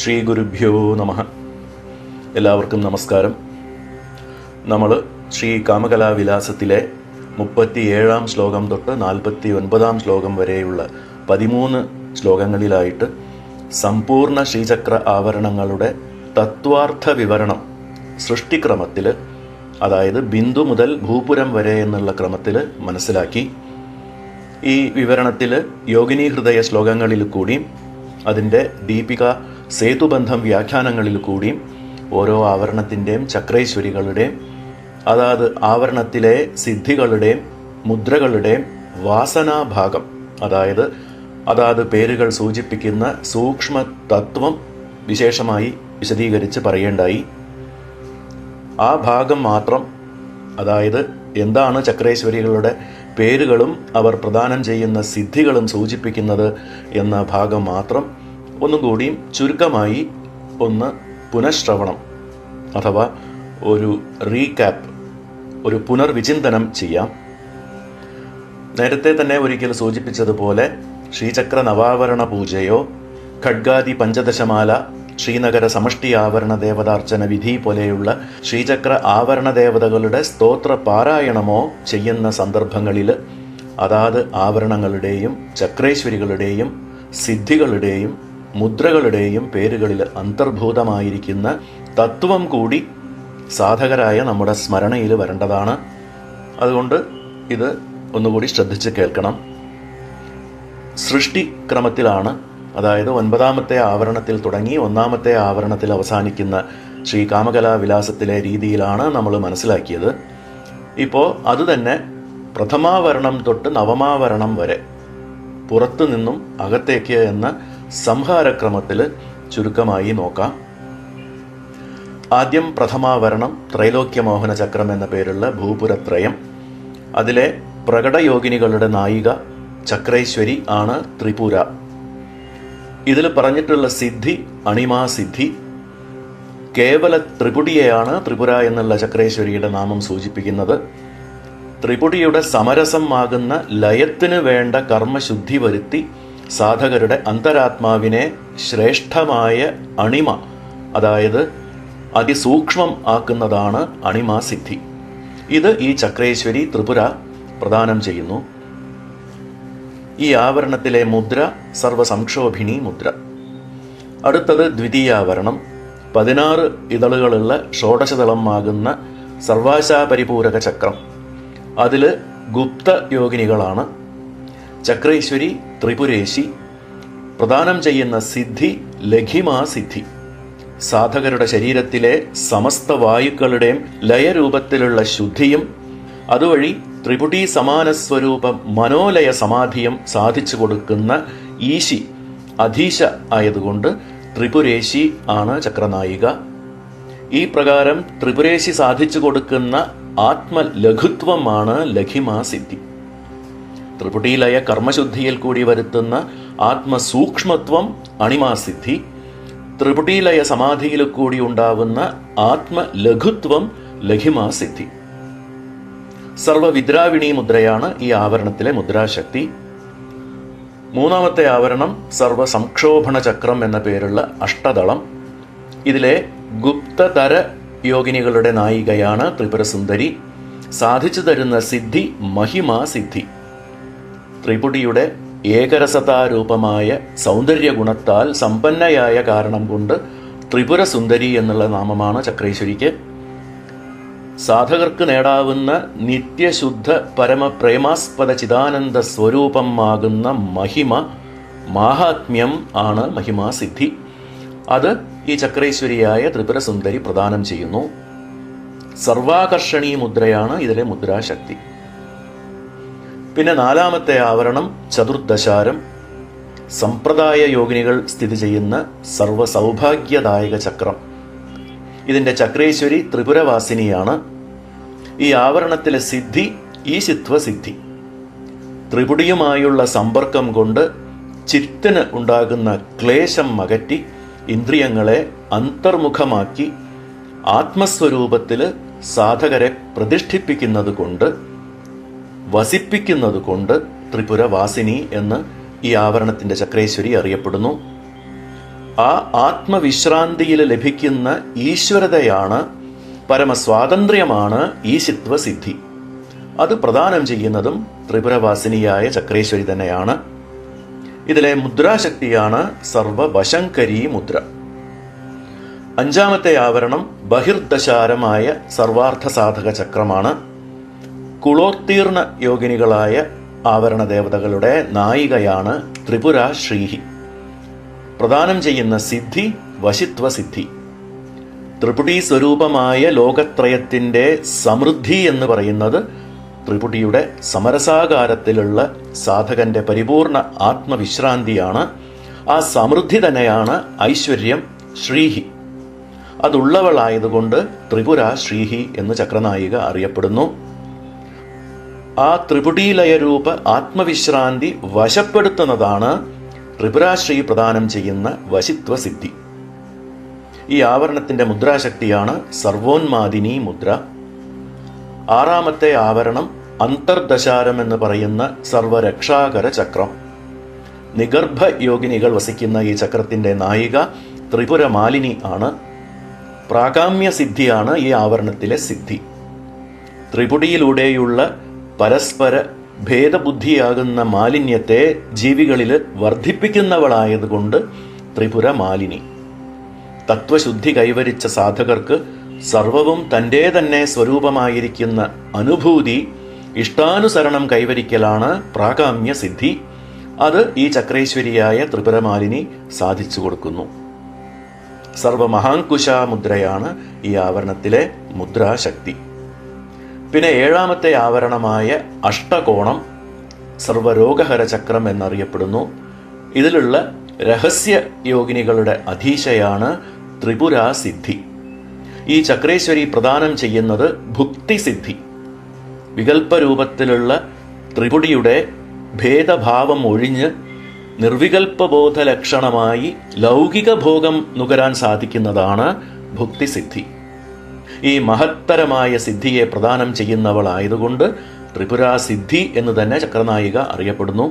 ശ്രീ ഗുരുഭ്യോ നമഃ. എല്ലാവർക്കും നമസ്കാരം. നമ്മൾ ശ്രീ കാമകലാവിലാസത്തിലെ 37 ശ്ലോകം തൊട്ട് 49 ശ്ലോകം വരെയുള്ള 13 ശ്ലോകങ്ങളിലായിട്ട് സമ്പൂർണ്ണ ശ്രീചക്ര ആവരണങ്ങളുടെ തത്വാർത്ഥ വിവരണം സൃഷ്ടിക്രമത്തിൽ, അതായത് ബിന്ദു മുതൽ ഭൂപുരം വരെ എന്നുള്ള ക്രമത്തിൽ മനസ്സിലാക്കി. ഈ വിവരണത്തിൽ യോഗിനി ഹൃദയ ശ്ലോകങ്ങളിൽ കൂടിയും അതിൻ്റെ ദീപിക സേതുബന്ധം വ്യാഖ്യാനങ്ങളിൽ കൂടിയും ഓരോ ആവരണത്തിൻ്റെയും ചക്രൈശ്വരികളുടെയും അതാത് ആവരണത്തിലെ സിദ്ധികളുടെയും മുദ്രകളുടെയും വാസനാഭാഗം, അതാത് പേരുകൾ സൂചിപ്പിക്കുന്ന സൂക്ഷ്മ തത്വം വിശേഷമായി വിശദീകരിച്ച് പറയേണ്ടായി. ആ ഭാഗം മാത്രം, അതായത് എന്താണ് ചക്രൈശ്വരികളുടെ പേരുകളും അവർ പ്രദാനം ചെയ്യുന്ന സിദ്ധികളും സൂചിപ്പിക്കുന്നത് എന്ന ഭാഗം മാത്രം ഒന്നുകൂടിയും ചുരുക്കമായി ഒന്ന് പുനഃശ്രവണം അഥവാ ഒരു റീക്യാപ്പ്, ഒരു പുനർവിചിന്തനം ചെയ്യാം. നേരത്തെ തന്നെ ഒരിക്കൽ സൂചിപ്പിച്ചതുപോലെ ശ്രീചക്ര നവാവരണ പൂജയോ ഖഡ്ഗാദി പഞ്ചദശമാല ശ്രീനഗര സമഷ്ടി ആവരണ ദേവതാർച്ചന വിധി പോലെയുള്ള ശ്രീചക്ര ആവരണ ദേവതകളുടെ സ്തോത്ര പാരായണമോ ചെയ്യുന്ന സന്ദർഭങ്ങളിൽ അതാത് ആവരണങ്ങളുടെയും ചക്രേശ്വരികളുടെയും സിദ്ധികളുടെയും മുദ്രകളുടെയും പേരുകളിൽ അന്തർഭൂതമായിരിക്കുന്ന തത്വം കൂടി സാധകരായ നമ്മുടെ സ്മരണയിൽ വരേണ്ടതാണ്. അതുകൊണ്ട് ഇത് ഒന്നുകൂടി ശ്രദ്ധിച്ച് കേൾക്കണം. സൃഷ്ടിക്രമത്തിലാണ്, അതായത് 9ാമത്തെ ആവരണത്തിൽ തുടങ്ങി 1ാമത്തെ ആവരണത്തിൽ അവസാനിക്കുന്ന ശ്രീ കാമകലാവിലാസത്തിലെ രീതിയിലാണ് നമ്മൾ മനസ്സിലാക്കിയത്. ഇപ്പോൾ അതുതന്നെ പ്രഥമാവരണം തൊട്ട് നവമാവരണം വരെ പുറത്തു നിന്നും അകത്തേക്ക് എന്ന സംഹാരക്രമത്തിൽ ചുരുക്കമായി നോക്കാം. ആദ്യം പ്രഥമാവരണം ത്രൈലോക്യമോഹന ചക്രം എന്ന പേരുള്ള ഭൂപുരത്രയം. അതിലെ പ്രകടയോഗിനികളുടെ നായിക ചക്രൈശ്വരി ആണ് ത്രിപുര. ഇതിൽ പറഞ്ഞിട്ടുള്ള സിദ്ധി അണിമാ സിദ്ധി. കേവല ത്രിപുടിയെയാണ് ത്രിപുര എന്നുള്ള ചക്രേശ്വരിയുടെ നാമം സൂചിപ്പിക്കുന്നത്. ത്രിപുടിയുടെ സമരസം ആകുന്ന ലയത്തിന് വേണ്ട കർമ്മശുദ്ധി വരുത്തി സാധകരുടെ അന്തരാത്മാവിനെ ശ്രേഷ്ഠമായ അണിമ, അതായത് അതിസൂക്ഷ്മം ആക്കുന്നതാണ് അണിമാ സിദ്ധി. ഇത് ഈ ചക്രേശ്വരി ത്രിപുര പ്രദാനം ചെയ്യുന്നു. ഈ ആവരണത്തിലെ മുദ്ര സർവസംക്ഷോഭിണി മുദ്ര. അടുത്തത് ദ്വിതീയാവരണം. 16 ഇതളുകളുള്ള ഷോഡശതളം ആകുന്ന സർവാശാപരിപൂരക ചക്രം. അതിൽ ഗുപ്ത യോഗിനികളാണ്. ചക്രേശ്വരി ത്രിപുരേശി. പ്രദാനം ചെയ്യുന്ന സിദ്ധി ലഘിമാ സിദ്ധി. സാധകരുടെ ശരീരത്തിലെ സമസ്ത വായുക്കളുടെയും ലയരൂപത്തിലുള്ള ശുദ്ധിയും അതുവഴി ത്രിപുടി സമാനസ്വരൂപ മനോലയ സമാധിയും സാധിച്ചു കൊടുക്കുന്ന ഈശി, അധീശ ആയതുകൊണ്ട് ത്രിപുരേശി ആണ് ചക്രനായിക. ഈ പ്രകാരം ത്രിപുരേശി സാധിച്ചു കൊടുക്കുന്ന ആത്മലഘുത്വമാണ് ലഘിമാ സിദ്ധി. ത്രിപുടിലയ കർമ്മശുദ്ധിയിൽ കൂടി വരുത്തുന്ന ആത്മസൂക്ഷ്മത്വം അണിമാസിദ്ധി. ത്രിപുടിലയ സമാധിയിൽ കൂടി ഉണ്ടാവുന്ന ആത്മലഘുത്വം ലഘിമാസിദ്ധി. സർവവിദ്രാവിണി മുദ്രയാണ് ഈ ആവരണത്തിലെ മുദ്രാശക്തി. 3ാമത്തെ ആവരണം സർവസംക്ഷോഭണ ചക്രം എന്ന പേരുള്ള അഷ്ടദളം. ഇതിലെ ഗുപ്തതര യോഗിനികളുടെ നായികയാണ് ത്രിപുരസുന്ദരി. സാധിച്ചു തരുന്ന സിദ്ധി മഹിമാ സിദ്ധി. ത്രിപുടിയുടെ ഏകരസതാരൂപമായ സൗന്ദര്യ ഗുണത്താൽ സമ്പന്നയായ കാരണം കൊണ്ട് ത്രിപുരസുന്ദരി എന്നുള്ള നാമമാണ് ചക്രേശ്വരിക്ക്. സാധകർക്ക് നേടാവുന്ന നിത്യശുദ്ധ പരമപ്രേമാസ്പദ ചിദാനന്ദ സ്വരൂപമാകുന്ന മഹിമ, മാഹാത്മ്യം ആണ് മഹിമാസിദ്ധി. അത് ഈ ചക്രേശ്വരിയായ ത്രിപുരസുന്ദരി പ്രദാനം ചെയ്യുന്നു. സർവാകർഷണീ മുദ്രയാണ് ഇതിലെ മുദ്രാശക്തി. പിന്നെ 4ാമത്തെ ആവരണം ചതുർദശാരം. സമ്പ്രദായ യോഗിനികൾ സ്ഥിതി ചെയ്യുന്ന സർവസൗഭാഗ്യദായക ചക്രം. ഇതിൻ്റെ ചക്രേശ്വരി ത്രിപുരവാസിനിയാണ്. ഈ ആവരണത്തിലെ സിദ്ധി ഈശിത്വ സിദ്ധി. ത്രിപുടിയുമായുള്ള സമ്പർക്കം കൊണ്ട് ചിത്തിന് ഉണ്ടാകുന്ന ക്ലേശം അകറ്റി ഇന്ദ്രിയങ്ങളെ അന്തർമുഖമാക്കി ആത്മസ്വരൂപത്തിൽ സാധകരെ പ്രതിഷ്ഠിപ്പിക്കുന്നത് കൊണ്ട്, വസിപ്പിക്കുന്നത് കൊണ്ട് ത്രിപുരവാസിനി എന്ന് ഈ ആവരണത്തിൻ്റെ ചക്രേശ്വരി അറിയപ്പെടുന്നു. ആ ആത്മവിശ്രാന്തിയിൽ ലഭിക്കുന്ന ഈശ്വരതയാണ്, പരമസ്വാതന്ത്ര്യമാണ് ഈശിത്വ സിദ്ധി. അത് പ്രദാനം ചെയ്യുന്നതും ത്രിപുരവാസിനിയായ ചക്രേശ്വരി തന്നെയാണ്. ഇതിലെ മുദ്രാശക്തിയാണ് സർവവശങ്കരീ മുദ്ര. അഞ്ചാമത്തെ ആവരണം ബഹിർദശാരമായ സർവാർത്ഥ സാധക ചക്രമാണ്. കുളോത്തീർണ യോഗിനികളായ ആവരണ ദേവതകളുടെ നായികയാണ് ത്രിപുര ശ്രീഹി. പ്രദാനം ചെയ്യുന്ന സിദ്ധി വശിത്വ സിദ്ധി. ത്രിപുടി സ്വരൂപമായ ലോകത്രയത്തിൻ്റെ സമൃദ്ധി എന്ന് പറയുന്നത് ത്രിപുടിയുടെ സമരസാകാരത്തിലുള്ള സാധകന്റെ പരിപൂർണ ആത്മവിശ്രാന്തിയാണ്. ആ സമൃദ്ധി തന്നെയാണ് ഐശ്വര്യം ശ്രീഹി. അതുള്ളവളായതുകൊണ്ട് ത്രിപുര ശ്രീഹി എന്ന് ചക്രനായിക അറിയപ്പെടുന്നു. ആ ത്രിപുടീലയരൂപ ആത്മവിശ്രാന്തി വശപ്പെടുത്തുന്നതാണ് ത്രിപുരാശ്രീ പ്രദാനം ചെയ്യുന്ന വശിത്വ സിദ്ധി. ഈ ആവരണത്തിന്റെ മുദ്രാശക്തിയാണ് സർവോന്മാദിനി മുദ്ര. ആറാമത്തെ ആവരണം അന്തർദശാരം എന്ന് പറയുന്ന സർവരക്ഷാകര ചക്രം. നിഗർഭ യോഗിനികൾ വസിക്കുന്ന ഈ ചക്രത്തിന്റെ നായിക ത്രിപുര മാലിനി ആണ്. പ്രാകാമ്യ സിദ്ധിയാണ് ഈ ആവരണത്തിലെ സിദ്ധി. ത്രിപുടിയിലൂടെയുള്ള പരസ്പര ഭേദബുദ്ധിയാകുന്ന മാലിന്യത്തെ ജീവികളിൽ വർദ്ധിപ്പിക്കുന്നവളായതുകൊണ്ട് ത്രിപുര മാലിനി. തത്വശുദ്ധി കൈവരിച്ച സാധകർക്ക് സർവവും തൻ്റെ തന്നെ സ്വരൂപമായിരിക്കുന്ന അനുഭൂതി ഇഷ്ടാനുസരണം കൈവരിക്കലാണ് പ്രാകാമ്യ സിദ്ധി. അത് ഈ ചക്രേശ്വരിയായ ത്രിപുരമാലിനി സാധിച്ചു കൊടുക്കുന്നു. സർവമഹാങ്കുശ മുദ്രയാണ് ഈ ആവരണത്തിലെ മുദ്രാശക്തി. പിന്നെ ഏഴാമത്തെ ആവരണമായ അഷ്ടകോണം സർവരോഗഹര ചക്രം എന്നറിയപ്പെടുന്നു. ഇതിലുള്ള രഹസ്യ യോഗിനികളുടെ അധീശയാണ് ത്രിപുര സിദ്ധി. ഈ ചക്രേശ്വരി പ്രദാനം ചെയ്യുന്നത് ഭുക്തിസിദ്ധി. വികൽപ്പരൂപത്തിലുള്ള ത്രിപുടിയുടെ ഭേദഭാവം ഒഴിഞ്ഞ് നിർവികൽപ്പബോധ ലക്ഷണമായി ലൗകിക ഭോഗം നുകരാൻ സാധിക്കുന്നതാണ് ഭുക്തിസിദ്ധി. ഈ മഹത്തരമായ സിദ്ധിയെ പ്രദാനം ചെയ്യുന്നവളായതുകൊണ്ട് ത്രിപുരാസിദ്ധി എന്ന് തന്നെ ചക്രനായിക അറിയപ്പെടുന്നു.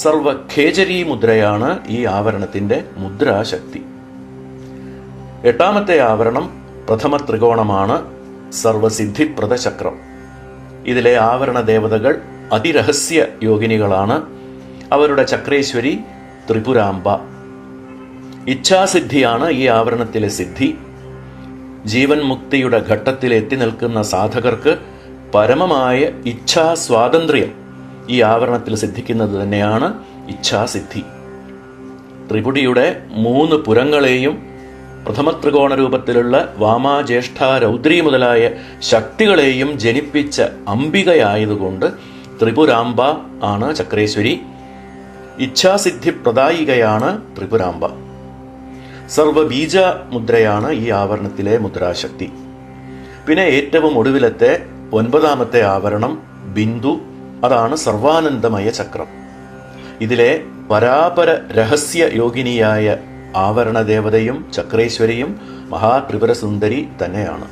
സർവഖേചരീ മുദ്രയാണ് ഈ ആവരണത്തിന്റെ മുദ്രാശക്തി. എട്ടാമത്തെ ആവരണം പ്രഥമ ത്രികോണമാണ് സർവസിദ്ധിപ്രദ ചക്രം. ഇതിലെ ആവരണ ദേവതകൾ അതിരഹസ്യ യോഗിനികളാണ്. അവരുടെ ചക്രേശ്വരി ത്രിപുരാംബ. ഇച്ഛാസിദ്ധിയാണ് ഈ ആവരണത്തിലെ സിദ്ധി. ജീവൻ മുക്തിയുടെ ഘട്ടത്തിൽ എത്തി നിൽക്കുന്ന സാധകർക്ക് പരമമായ ഇച്ഛാസ്വാതന്ത്ര്യം ഈ ആവരണത്തിൽ സിദ്ധിക്കുന്നത് തന്നെയാണ് ഇച്ഛാസിദ്ധി. ത്രിപുടിയുടെ 3 പുരങ്ങളെയും പ്രഥമ ത്രികോണ രൂപത്തിലുള്ള വാമാജ്യേഷ്ഠ രൗദ്രി മുതലായ ശക്തികളെയും ജനിപ്പിച്ച അംബികയായതുകൊണ്ട് ത്രിപുരാംബ ആണ് ചക്രേശ്വരി. ഇച്ഛാസിദ്ധി പ്രദായികയാണ് ത്രിപുരാംബ. സർവബീജ മുദ്രയാണ് ഈ ആവരണത്തിലെ മുദ്രാശക്തി. പിന്നെ ഏറ്റവും ഒടുവിലത്തെ 9ാമത്തെ ആവരണം ബിന്ദു. അതാണ് സർവാനന്ദമയ ചക്രം. ഇതിലെ പരാപര രഹസ്യ യോഗിനിയായ ആവരണ ദേവതയും ചക്രേശ്വരിയും മഹാത്രിപുരസുന്ദരി തന്നെയാണ്.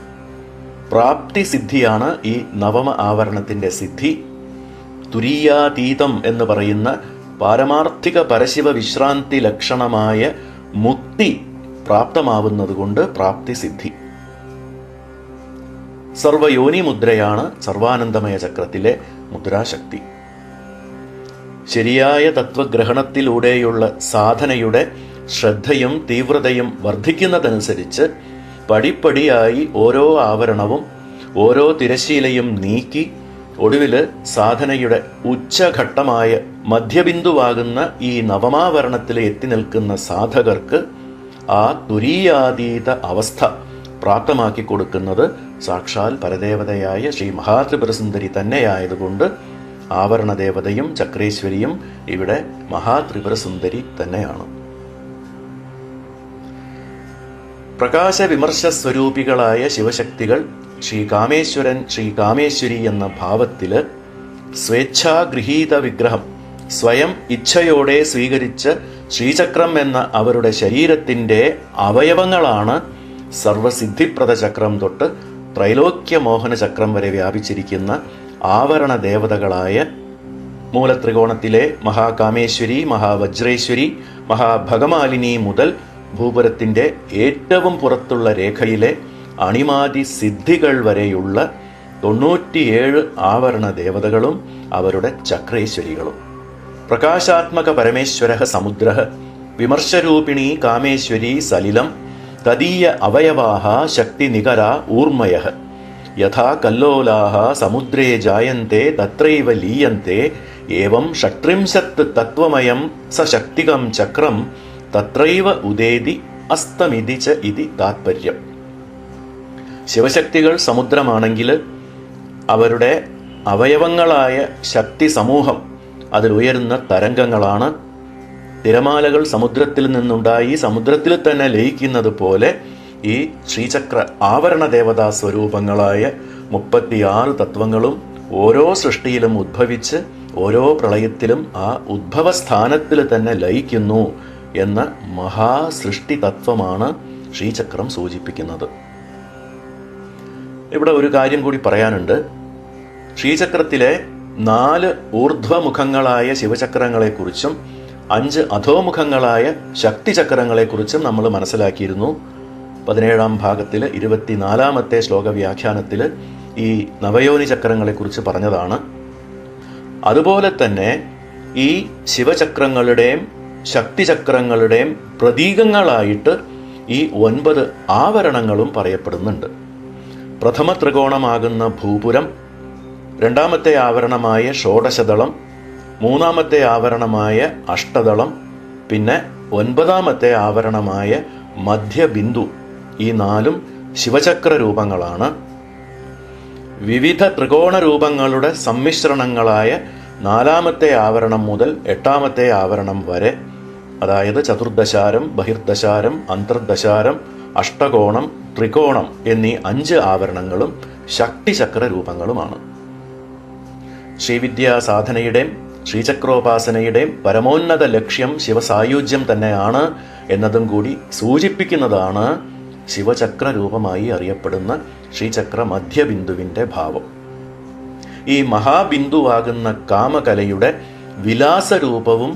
പ്രാപ്തി സിദ്ധിയാണ് ഈ നവമ ആവരണത്തിന്റെ സിദ്ധി. തുരീയാതീതം എന്ന് പറയുന്ന പാരമാർത്ഥിക പരശിവ വിശ്രാന്തി ലക്ഷണമായ മുക്തി പ്രാപ്തമാവുന്നതുകൊണ്ട് പ്രാപ്തി സിദ്ധി. സർവയോനി മുദ്രയാണ് സർവാനന്ദമയ ചക്രത്തിലെ മുദ്രാശക്തി. ശരിയായ തത്വഗ്രഹണത്തിലൂടെയുള്ള സാധനയുടെ ശ്രദ്ധയും തീവ്രതയും വർദ്ധിക്കുന്നതനുസരിച്ച് പടിപ്പടിയായി ഓരോ ആവരണവും ഓരോ തിരശീലയും നീക്കി ഒടുവിൽ സാധനയുടെ ഉച്ചഘട്ടമായ മധ്യബിന്ദുവാകുന്ന ഈ നവമാവരണത്തിൽ എത്തി നിൽക്കുന്ന സാധകർക്ക് ആ തുരീയാതീത അവസ്ഥ പ്രാപ്തമാക്കി കൊടുക്കുന്നത് സാക്ഷാൽ പരദേവതയായ ശ്രീ മഹാത്രിപുരസുന്ദരി തന്നെയായതുകൊണ്ട് ആവരണദേവതയും ചക്രേശ്വരിയും ഇവിടെ മഹാത്രിപുരസുന്ദരി തന്നെയാണ്. പ്രകാശവിമർശ സ്വരൂപികളായ ശിവശക്തികൾ ശ്രീ കാമേശ്വരൻ ശ്രീ കാമേശ്വരി എന്ന ഭാവത്തിൽ സ്വേച്ഛാഗൃഹീത വിഗ്രഹം സ്വയം ഇച്ഛയോടെ സ്വീകരിച്ച് ശ്രീചക്രം എന്ന അവരുടെ ശരീരത്തിൻ്റെ അവയവങ്ങളാണ് സർവസിദ്ധിപ്രദ ചക്രം തൊട്ട് ത്രൈലോക്യമോഹന ചക്രം വരെ വ്യാപിച്ചിരിക്കുന്ന ആവരണ ദേവതകളായ മൂലത്രികോണത്തിലെ മഹാകാമേശ്വരി, മഹാവജ്രേശ്വരി, മഹാഭഗമാലിനി മുതൽ ഭൂപുരത്തിൻ്റെ ഏറ്റവും പുറത്തുള്ള രേഖയിലെ അണിമാതി സിദ്ധികൾ വരെയുള്ള 97 ആവരണ ദേവതകളും അവരുടെ ചക്രേശ്വരികളും. പ്രകാശാത്മക പരമേശ്വര സമുദ്ര വിമർശരൂപിണി കാമേശ്വരി സലിലം തദീയ അവയവാഹ ശക്തി നികര ഊർമയ യഥാ കല്ലോലാഹ സമുദ്രേ ജായന്തെ തത്രൈവ ലീയന്തെ ഏവം ഷട്രിംശത് തത്വമയം സശക്തികം ചക്രം തത്രൈവ ഉദേതി അസ്തമിതി ച ഇതി താത്പര്യം. ശിവശക്തികൾ സമുദ്രമാണെങ്കിൽ അവരുടെ അവയവങ്ങളായ ശക്തി സമൂഹം അതിലുയരുന്ന തരംഗങ്ങളാണ്. തിരമാലകൾ സമുദ്രത്തിൽ നിന്നുണ്ടായി സമുദ്രത്തിൽ തന്നെ ലയിക്കുന്നത് പോലെ ഈ ശ്രീചക്ര ആവരണ ദേവതാ സ്വരൂപങ്ങളായ 36 തത്വങ്ങളും ഓരോ സൃഷ്ടിയിലും ഉദ്ഭവിച്ച് ഓരോ പ്രളയത്തിലും ആ ഉദ്ഭവസ്ഥാനത്തിൽ തന്നെ ലയിക്കുന്നു എന്ന മഹാസൃഷ്ടി തത്വമാണ് ശ്രീചക്രം സൂചിപ്പിക്കുന്നത്. ഇവിടെ ഒരു കാര്യം കൂടി പറയാനുണ്ട്. ശ്രീചക്രത്തിലെ 4 ഊർധ്വമുഖങ്ങളായ ശിവചക്രങ്ങളെക്കുറിച്ചും 5 അധോമുഖങ്ങളായ ശക്തിചക്രങ്ങളെക്കുറിച്ചും നമ്മൾ മനസ്സിലാക്കിയിരുന്നു. 17-ാം ഭാഗത്തിൽ 24-ാമത്തെ ശ്ലോക വ്യാഖ്യാനത്തിൽ ഈ നവയോനി ചക്രങ്ങളെക്കുറിച്ച് പറഞ്ഞതാണ്. അതുപോലെ തന്നെ ഈ ശിവചക്രങ്ങളുടെയും ശക്തിചക്രങ്ങളുടെയും പ്രതീകങ്ങളായിട്ട് ഈ 9 ആവരണങ്ങളും പറയപ്പെടുന്നുണ്ട്. പ്രഥമ ത്രികോണമാകുന്ന ഭൂപുരം, 2-ാമത്തെ ആവരണമായ ഷോഡശദളം, 3-ാമത്തെ ആവരണമായ അഷ്ടദളം, പിന്നെ 9-ാമത്തെ ആവരണമായ മധ്യബിന്ദു. ഈ 4 ശിവചക്ര രൂപങ്ങളാണ്. വിവിധ ത്രികോണ രൂപങ്ങളുടെ സമ്മിശ്രണങ്ങളായ 4-ാമത്തെ ആവരണം മുതൽ 8-ാമത്തെ ആവരണം വരെ, അതായത് ചതുർദശാരം, ബഹിർദശാരം, അന്തർദശാരം, അഷ്ടകോണം, ത്രികോണം എന്നീ 5 ആവരണങ്ങളും ശക്തിചക്ര രൂപങ്ങളുമാണ്. ശ്രീവിദ്യാ സാധനയുടെയും ശ്രീചക്രോപാസനയുടെയും പരമോന്നത ലക്ഷ്യം ശിവസായുജ്യം തന്നെയാണ് എന്നതും കൂടി സൂചിപ്പിക്കുന്നതാണ് ശിവചക്ര രൂപമായി അറിയപ്പെടുന്ന ശ്രീചക്ര മധ്യബിന്ദുവിൻ്റെ ഭാവം. ഈ മഹാബിന്ദുവാകുന്ന കാമകലയുടെ വിലാസരൂപവും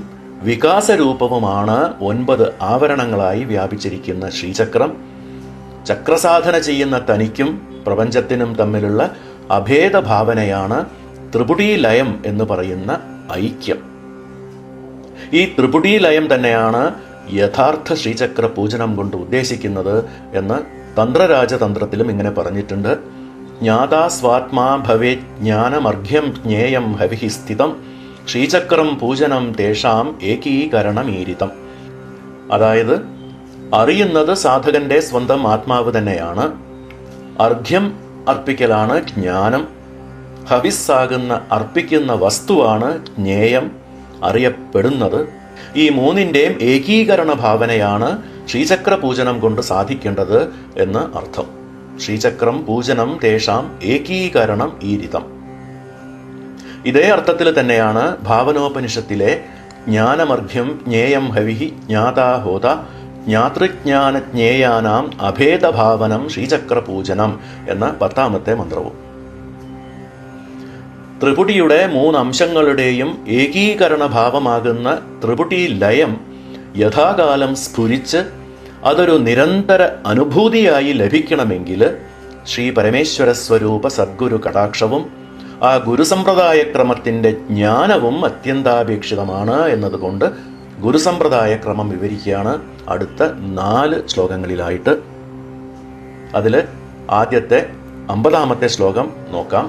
വികാസരൂപവുമാണ് 9 ആവരണങ്ങളായി വ്യാപിച്ചിരിക്കുന്ന ശ്രീചക്രം. ചക്രസാധന ചെയ്യുന്ന തനിക്കും പ്രപഞ്ചത്തിനും തമ്മിലുള്ള അഭേദഭാവനയാണ് ത്രിപുടീ ലയം എന്ന് പറയുന്ന ഐക്യം. ഈ ത്രിപുടീ ലയം തന്നെയാണ് യഥാർത്ഥ ശ്രീചക്ര പൂജനം കൊണ്ട് ഉദ്ദേശിക്കുന്നത് എന്ന് തന്ത്രരാജതന്ത്രത്തിലും ഇങ്ങനെ പറഞ്ഞിട്ടുണ്ട്. ജ്ഞാതാ സ്വാത്മാ ഭവേ ജ്ഞാനമർഘ്യം ജ്ഞേയം ഹവിഹി സ്ഥിതം ശ്രീചക്രം പൂജനം തേഷാം ഏകീകരണമീരിതം. അതായത് അറിയുന്നത് സാധകന്റെ സ്വന്തം ആത്മാവ് തന്നെയാണ്. അർഘ്യം അർപ്പിക്കലാണ് ജ്ഞാനം. ഹവിസ്സാകുന്ന അർപ്പിക്കുന്ന വസ്തുവാണ് ജ്ഞേയം, അറിയപ്പെടുന്നത്. ഈ 3ന്റെയും ഏകീകരണ ഭാവനയാണ് ശ്രീചക്ര പൂജനം കൊണ്ട് സാധിക്കേണ്ടത് എന്ന് അർത്ഥം. ശ്രീചക്രം പൂജനം തേഷാം ഏകീകരണം ഈരിതം. ഇതേ അർത്ഥത്തിൽ തന്നെയാണ് ഭാവനോപനിഷത്തിലെ ജ്ഞാനമർഘ്യം ജ്ഞേയം ഹവിഹി ജ്ഞാതാ ഹോത ജ്ഞാതൃജ്ഞാനജ്ഞേയാനാം അഭേദഭാവനം ശ്രീചക്ര പൂജനം എന്ന 10-ാമത്തെ മന്ത്രവും. ത്രിപുടിയുടെ 3 അംശങ്ങളുടെയും ഏകീകരണ ഭാവമാകുന്ന ത്രിപുടി ലയം യഥാകാലം സ്ഫുരിച്ച് അതൊരു നിരന്തര അനുഭൂതിയായി ലഭിക്കണമെങ്കിൽ ശ്രീ പരമേശ്വര സ്വരൂപ സദ്ഗുരു കടാക്ഷവും ആ ഗുരുസമ്പ്രദായ ക്രമത്തിൻ്റെ ജ്ഞാനവും അത്യന്താപേക്ഷിതമാണ് എന്നതുകൊണ്ട് ഗുരുസമ്പ്രദായ ക്രമം വിവരിക്കുകയാണ് അടുത്ത 4 ശ്ലോകങ്ങളിലായിട്ട്. അതിൽ ആദ്യത്തെ 50-ാമത്തെ ശ്ലോകം നോക്കാം.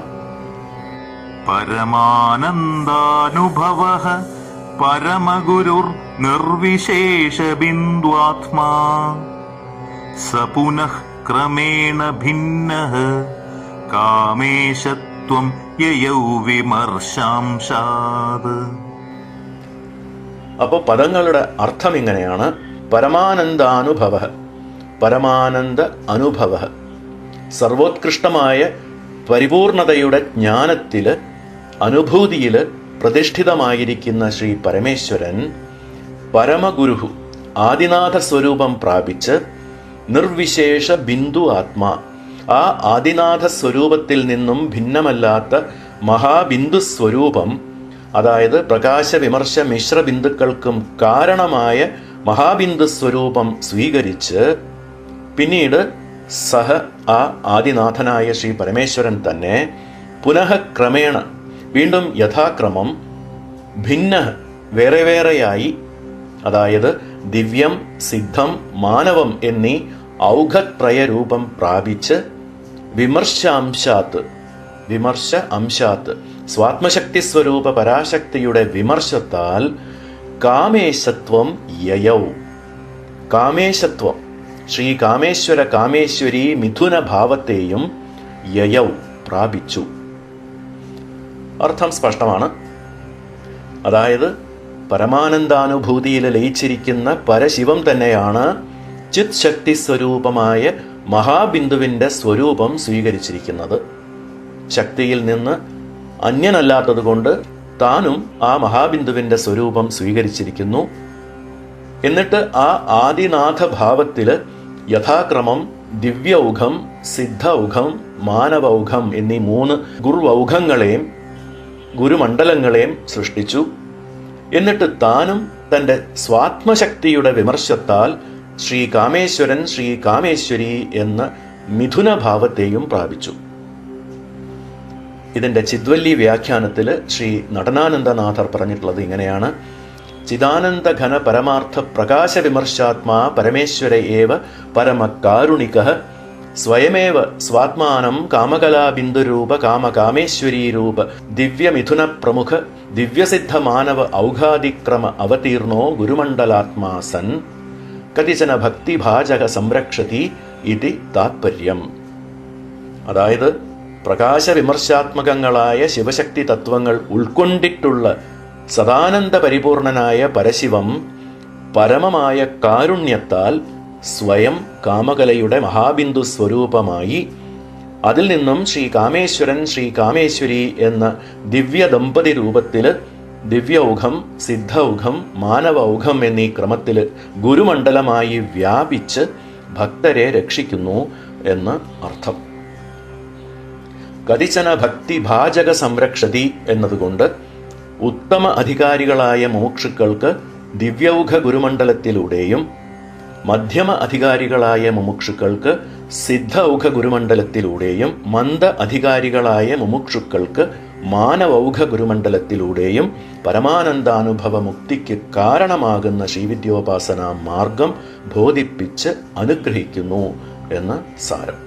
പരമാനന്ദാനുഭവഃ പരമഗുരുർ നിർവിശേഷ ബിന്ദുആത്മാ സ പുനഃ ക്രമേണ ഭിന്നഃ കാമേശത്വം യയൗ വിമർശാംശാത്. അപ്പോൾ പദങ്ങളുടെ അർത്ഥം ഇങ്ങനെയാണ്. പരമാനന്ദാനുഭവ, പരമാനന്ദ അനുഭവ, സർവോത്കൃഷ്ടമായ പരിപൂർണതയുടെ ജ്ഞാനത്തിൽ അനുഭൂതിയിൽ പ്രതിഷ്ഠിതമായിരിക്കുന്ന ശ്രീ പരമേശ്വരൻ പരമഗുരു ആദിനാഥ സ്വരൂപം പ്രാപിച്ച് നിർവിശേഷ ബിന്ദു ആത്മാ, ആ ആദിനാഥ സ്വരൂപത്തിൽ നിന്നും ഭിന്നമല്ലാത്ത മഹാബിന്ദു സ്വരൂപം അതായത് പ്രകാശ വിമർശ മിശ്ര ബിന്ദുക്കൾക്കും കാരണമായ മഹാബിന്ദു സ്വരൂപം സ്വീകരിച്ച് പിന്നീട് സഹ ആ ആദിനാഥനായ ശ്രീ പരമേശ്വരൻ തന്നെ പുനഃ ക്രമേണ വീണ്ടും യഥാക്രമം ഭിന്ന വേറെ വേറെയായി, അതായത് ദിവ്യം, സിദ്ധം, മാനവം എന്നീ ഔഘത്രയ രൂപം പ്രാപിച്ച് വിമർശ അംശാത്ത് സ്വാത്മശക്തി സ്വരൂപ പരാശക്തിയുടെ വിമർശത്താൽ കാമേശത്വം യയൗ, കാമേശത്വം ശ്രീ കാമേശ്വര കാമേശ്വരി മിഥുന ഭാവത്തെയും യയൗ പ്രാപിച്ചു. അർത്ഥം സ്പഷ്ടമാണ്. അതായത് പരമാനന്ദാനുഭൂതിയിൽ ലയിച്ചിരിക്കുന്ന പരശിവം തന്നെയാണ് ചിത് ശക്തി സ്വരൂപമായ മഹാബിന്ദുവിന്റെ സ്വരൂപം സ്വീകരിച്ചിരിക്കുന്നത്. ശക്തിയിൽ നിന്ന് അന്യനല്ലാത്തതുകൊണ്ട് താനും ആ മഹാബിന്ദുവിന്റെ സ്വരൂപം സ്വീകരിച്ചിരിക്കുന്നു. എന്നിട്ട് ആ ആദിനാഥ ഭാവത്തില് യഥാക്രമം ദിവ്യൗഘം, സിദ്ധൗഘം, മാനവൗഘം എന്നീ 3 ഗുർവൗഘങ്ങളെയും ഗുരുമണ്ഡലങ്ങളെയും സൃഷ്ടിച്ചു. എന്നിട്ട് താനും തന്റെ സ്വാത്മശക്തിയുടെ വിമർശത്താൽ ശ്രീ കാമേശ്വരൻ, ശ്രീ കാമേശ്വരി എന്ന മിഥുനഭാവത്തെയും പ്രാപിച്ചു. ഇതിന്റെ ചിദ്വല്ലി വ്യാഖ്യാനത്തിൽ ശ്രീ നടനാനന്ദനാഥർ പറഞ്ഞിട്ടുള്ളത് ഇങ്ങനെയാണ്: ചിദാനന്ദ ഘന പരമാർത്ഥ പ്രകാശ വിമർശാത്മാ പരമേശ്വര ഏവ പരമകാരുണിക സ്വയമേവ സ്വാത്മാനം കാമകലാബിന്ദുരൂപ കാമകാമേശ്വരീരൂപ ദിവ്യമിഥുന പ്രമുഖ ദിവ്യസിദ്ധ മാനവ ഔഘാതിക്രമ അവതീർണോ ഗുരുമണ്ഡലാത്മാ സൻ കതിചന ഭക്തിഭാജക സംരക്ഷതി ഇതി താത്പര്യം. അതായത് പ്രകാശ വിമർശാത്മകങ്ങളായ ശിവശക്തി തത്വങ്ങൾ ഉൾക്കൊണ്ടിട്ടുള്ള സദാനന്ദ പരിപൂർണനായ പരശിവം പരമമായ കാരുണ്യത്താൽ സ്വയം കാമകലയുടെ മഹാബിന്ദു സ്വരൂപമായി അതിൽ നിന്നും ശ്രീ കാമേശ്വരൻ, ശ്രീ കാമേശ്വരി എന്ന ദിവ്യ ദമ്പതി രൂപത്തില് ദിവ്യൗഘം, സിദ്ധൗഘം, മാനവൗഘം എന്നീ ക്രമത്തിൽ ഗുരുമണ്ഡലമായി വ്യാപിച്ച് ഭക്തരെ രക്ഷിക്കുന്നു എന്ന് അർത്ഥം. കതിചന ഭക്തിഭാജക സംരക്ഷതി എന്നതുകൊണ്ട് ഉത്തമ അധികാരികളായ മോക്ഷുക്കൾക്ക് ദിവ്യൗഘ ഗുരുമണ്ഡലത്തിലൂടെയും മധ്യമ അധികാരികളായ മുമുക്ഷുക്കൾക്ക് സിദ്ധൗഘ ഗുരുമണ്ഡലത്തിലൂടെയും മന്ദ അധികാരികളായ മുമുക്ഷുക്കൾക്ക് മാനവൗഘ ഗുരുമണ്ഡലത്തിലൂടെയും പരമാനന്ദാനുഭവ മുക്തിക്ക് കാരണമാകുന്ന ശ്രീവിദ്യോപാസന മാർഗം ബോധിപ്പിച്ച് അനുഗ്രഹിക്കുന്നു എന്ന് സാരം.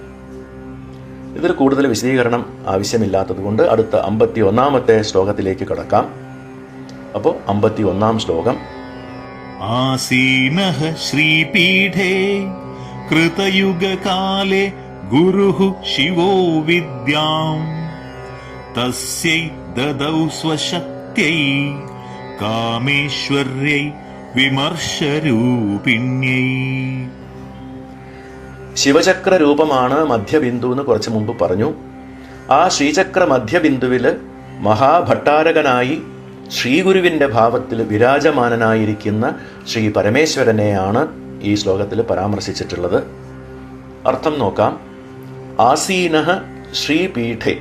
ഇതിൽ കൂടുതൽ വിശദീകരണം ആവശ്യമില്ലാത്തതുകൊണ്ട് അടുത്ത 51-ാമത്തെ ശ്ലോകത്തിലേക്ക് കടക്കാം. അപ്പോൾ 51-ാം ശ്ലോകം: ആസീനഃ ശ്രീപീഠേ കൃതയുഗകാലേ ഗുരുഃ ശിവോ വിദ്യാം തസ്യൈ ദദൗ സ്വശക്ത്यै കാമേശ്വര്यै വിമർശരൂപിണ്यै. ശിവചക്ര രൂപമാണ് മധ്യബിന്ദു എന്ന് കുറച്ചു മുമ്പ് പറഞ്ഞു. ആ ശ്രീചക്ര മധ്യബിന്ദുവില് മഹാഭട്ടാരകനായി ശ്രീഗുരുവിന്റെ ഭാവത്തിൽ വിരാജമാനനായിരിക്കുന്ന ശ്രീ പരമേശ്വരനെയാണ് ഈ ശ്ലോകത്തിൽ പരാമർശിച്ചിട്ടുള്ളത്. അർത്ഥം നോക്കാം. ആസീനഃ ശ്രീപീഠേ,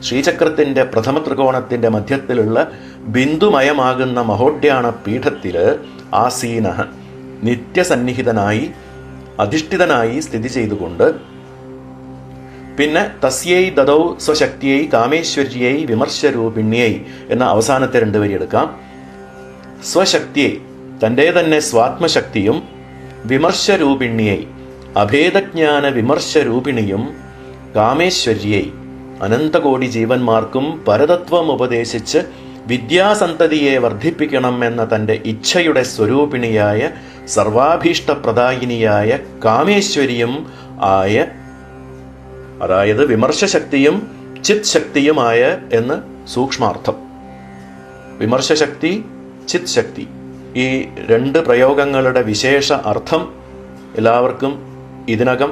ശ്രീചക്രത്തിന്റെ പ്രഥമ ത്രികോണത്തിന്റെ മധ്യത്തിലുള്ള ബിന്ദുമയമാകുന്ന മഹോഡ്യാണ പീഠത്തില് ആസീനഃ നിത്യസന്നിഹിതനായി അധിഷ്ഠിതനായി സ്ഥിതി ചെയ്തുകൊണ്ട്, പിന്നെ തസ്യൈ ദദൗ സ്വശക്തിयै കാമേശ്വര്यै വിമർശരൂപിണ്यै എന്ന അവസാനത്തെ 2 വരി എടുക്കാം. സ്വശക്തിയെ തൻ്റെ തന്നെ സ്വാത്മശക്തിയും വിമർശരൂപിണ്यै അഭേദജ്ഞാന വിമർശരൂപിണിയും കാമേശ്വര്यै അനന്തകോടി ജീവന്മാർക്കും പരതത്വം ഉപദേശിച്ച് വിദ്യാസന്തതിയെ വർദ്ധിപ്പിക്കണം എന്ന തൻ്റെ ഇച്ഛയുടെ സ്വരൂപിണിയായ സർവാഭീഷ്ടപ്രദായിനിയായ കാമേശ്വരിയും ആയ, അതായത് വിമർശശക്തിയും ചിത് ശക്തിയുമായ എന്ന് സൂക്ഷ്മാർത്ഥം. വിമർശശക്തി, ചിത് ശക്തി, ഈ 2 പ്രയോഗങ്ങളുടെ വിശേഷ അർത്ഥം എല്ലാവർക്കും ഇതിനകം